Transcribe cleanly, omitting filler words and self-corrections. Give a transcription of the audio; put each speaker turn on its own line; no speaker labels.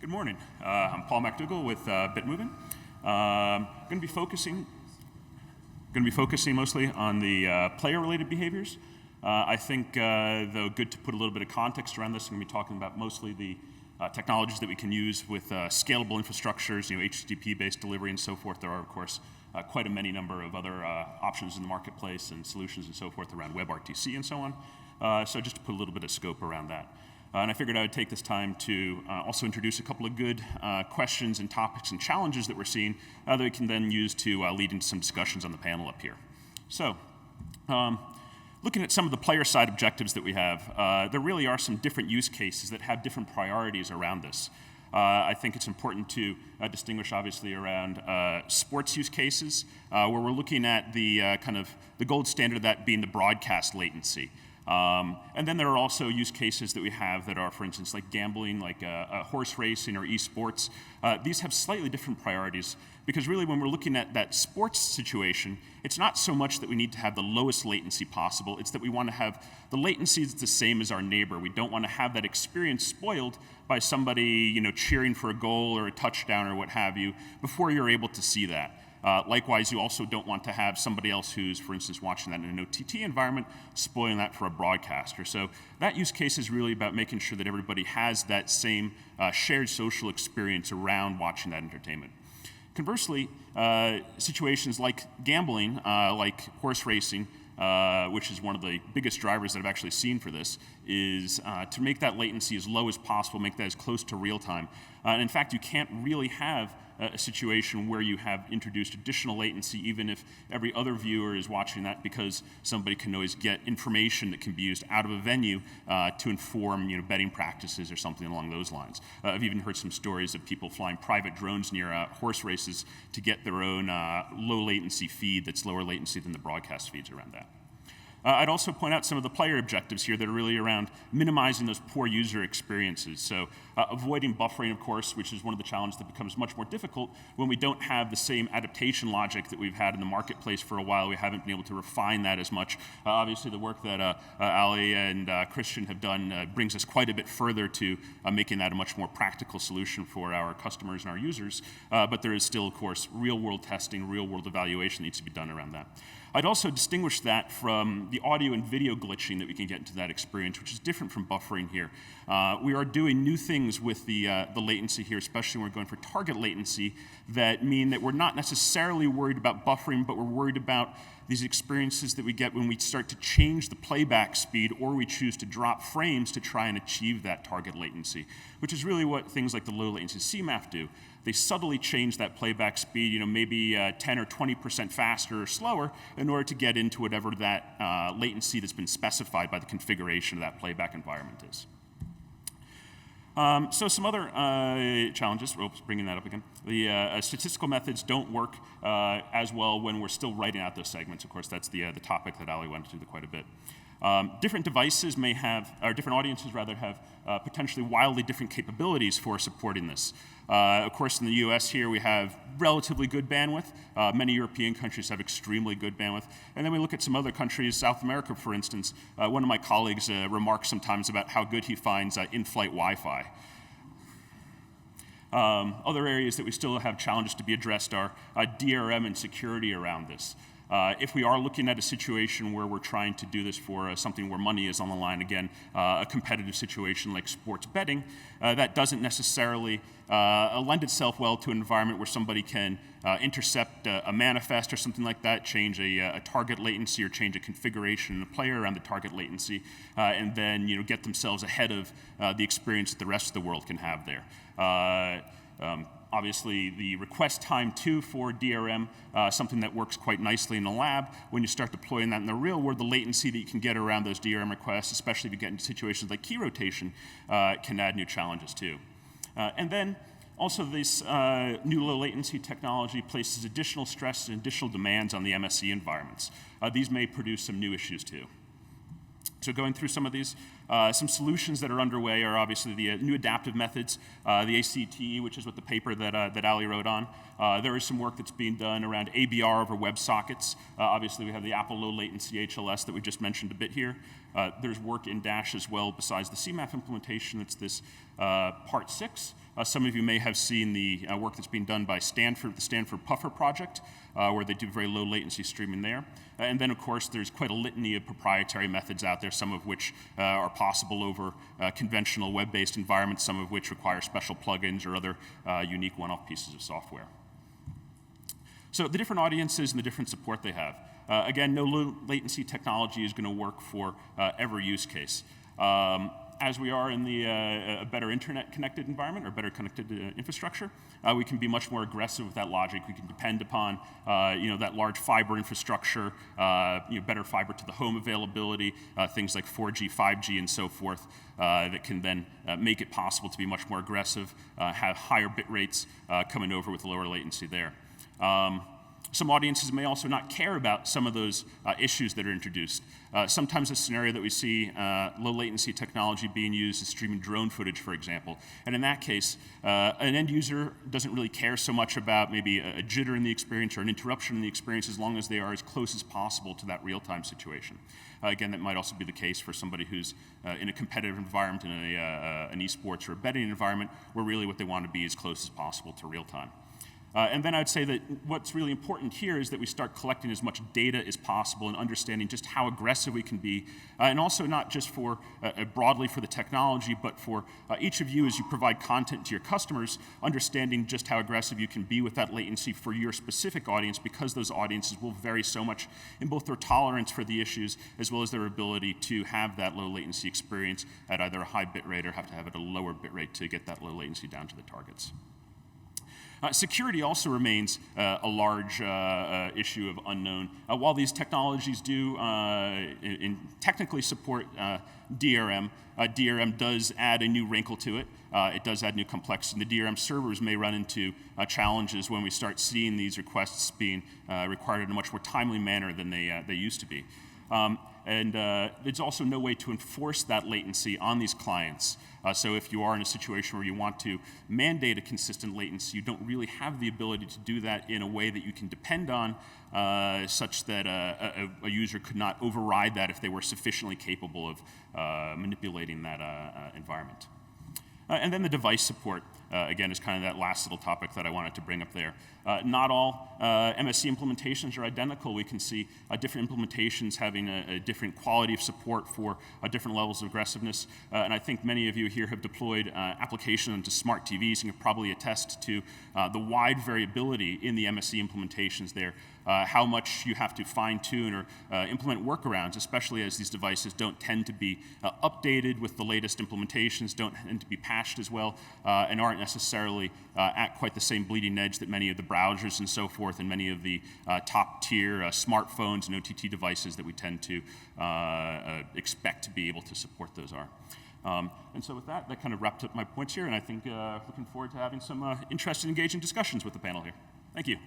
Good morning. I'm Paul MacDougall with BitMovin. Going to be focusing mostly on the player-related behaviors. I think, though, good to put a little bit of context around this. I'm going to be talking about mostly the technologies that we can use with scalable infrastructures, HTTP-based delivery and so forth. There are, of course, quite a many number of other options in the marketplace and solutions and so forth around WebRTC and so on. So just to put a little bit of scope around that. And I figured I would take this time to also introduce a couple of good questions and topics and challenges that we're seeing that we can then use to lead into some discussions on the panel up here. So, looking at some of the player-side objectives that we have, there really are some different use cases that have different priorities around this. I think it's important to distinguish, obviously, around sports use cases, where we're looking at the kind of the gold standard of that being the broadcast latency. And then there are also use cases that we have that are, for instance, like gambling, like horse racing or esports. These have slightly different priorities because really when we're looking at that sports situation, it's not so much that we need to have the lowest latency possible, it's that we want to have the latency that's the same as our neighbor. We don't want to have that experience spoiled by somebody cheering for a goal or a touchdown or what have you before you're able to see that. Likewise, you also don't want to have somebody else who's, for instance, watching that in an OTT environment, spoiling that for a broadcaster. So that use case is really about making sure that everybody has that same shared social experience around watching that entertainment. Conversely, situations like gambling, like horse racing, which is one of the biggest drivers that I've actually seen for this, is to make that latency as low as possible, make that as close to real time. And in fact, you can't really have a situation where you have introduced additional latency, even if every other viewer is watching that, because somebody can always get information that can be used out of a venue to inform betting practices or something along those lines. I've even heard some stories of people flying private drones near horse races to get their own low latency feed that's lower latency than the broadcast feeds around that. I'd also point out some of the player objectives here that are really around minimizing those poor user experiences. So avoiding buffering, of course, which is one of the challenges that becomes much more difficult when we don't have the same adaptation logic that we've had in the marketplace for a while. We haven't been able to refine that as much. Obviously, the work that Ali and Christian have done brings us quite a bit further to making that a much more practical solution for our customers and our users. But there is still, of course, real-world testing, real-world evaluation that needs to be done around that. I'd also distinguish that from the audio and video glitching that we can get into that experience, which is different from buffering here. We are doing new things with the latency here, especially when we're going for target latency, that mean that we're not necessarily worried about buffering, but we're worried about these experiences that we get when we start to change the playback speed or we choose to drop frames to try and achieve that target latency, which is really what things like the low latency CMAF do. They subtly change that playback speed, maybe 10 or 20% faster or slower in order to get into whatever that latency that's been specified by the configuration of that playback environment is. So some other challenges, bringing that up again. The statistical methods don't work as well when we're still writing out those segments. Of course, that's the topic that Ali went into quite a bit. Different devices may have, or different audiences rather, have potentially wildly different capabilities for supporting this. Of course, in the US here, we have relatively good bandwidth. Many European countries have extremely good bandwidth. And then we look at some other countries, South America, for instance. One of my colleagues remarks sometimes about how good he finds in-flight Wi-Fi. Other areas that we still have challenges to be addressed are DRM and security around this. If we are looking at a situation where we're trying to do this for something where money is on the line, again, a competitive situation like sports betting, that doesn't necessarily lend itself well to an environment where somebody can intercept a manifest or something like that, change a target latency or change a configuration in a player around the target latency, and then get themselves ahead of the experience that the rest of the world can have there. Obviously, the request time too for DRM, something that works quite nicely in the lab. When you start deploying that in the real world, the latency that you can get around those DRM requests, especially if you get into situations like key rotation, can add new challenges too. And then also this new low latency technology places additional stress and additional demands on the MSE environments. These may produce some new issues too. So going through some of these, some solutions that are underway are obviously the new adaptive methods, the ACTE, which is what the paper that Ali wrote on. There is some work that's being done around ABR over WebSockets. Obviously, we have the Apple low latency HLS that we just mentioned a bit here. There's work in Dash as well besides the CMAF implementation. It's this part 6 Some of you may have seen the work that's being done by Stanford, the Stanford Puffer project, where they do very low latency streaming there. And then, of course, there's quite a litany of proprietary methods out there, some of which are possible over conventional web-based environments, some of which require special plugins or other unique one-off pieces of software. So the different audiences and the different support they have. Again, no low latency technology is going to work for every use case. As we are in the a better internet-connected environment or better connected infrastructure, we can be much more aggressive with that logic. We can depend upon that large fiber infrastructure, better fiber to the home availability, things like 4G, 5G, and so forth, that can then make it possible to be much more aggressive, have higher bit rates coming over with lower latency there. Some audiences may also not care about some of those issues that are introduced. Sometimes a scenario that we see low latency technology being used is streaming drone footage, for example. And in that case, an end user doesn't really care so much about maybe a jitter in the experience or an interruption in the experience as long as they are as close as possible to that real-time situation. Again, that might also be the case for somebody who's in a competitive environment, in an esports or a betting environment, where really what they want to be as close as possible to real-time. And then I'd say that what's really important here is that we start collecting as much data as possible and understanding just how aggressive we can be, and also not just for broadly for the technology, but for each of you as you provide content to your customers, understanding just how aggressive you can be with that latency for your specific audience, because those audiences will vary so much in both their tolerance for the issues as well as their ability to have that low latency experience at either a high bit rate or have to have it at a lower bit rate to get that low latency down to the targets. Security also remains a large issue of unknown. While these technologies do technically support DRM, DRM does add a new wrinkle to it. It does add new complexity. The DRM servers may run into challenges when we start seeing these requests being required in a much more timely manner than they used to be. And there's also no way to enforce that latency on these clients. So if you are in a situation where you want to mandate a consistent latency, you don't really have the ability to do that in a way that you can depend on, such that a user could not override that if they were sufficiently capable of manipulating that environment. And then the device support, again, is kind of that last little topic that I wanted to bring up there. Not all MSC implementations are identical. We can see different implementations having a different quality of support for different levels of aggressiveness. And I think many of you here have deployed applications into smart TVs and can probably attest to the wide variability in the MSC implementations there. How much you have to fine-tune or implement workarounds, especially as these devices don't tend to be updated with the latest implementations, don't tend to be patched as well, and aren't necessarily at quite the same bleeding edge that many of the browsers and so forth and many of the top-tier smartphones and OTT devices that we tend to expect to be able to support those are. And so with that kind of wraps up my points here, and I think looking forward to having some interesting, engaging discussions with the panel here. Thank you.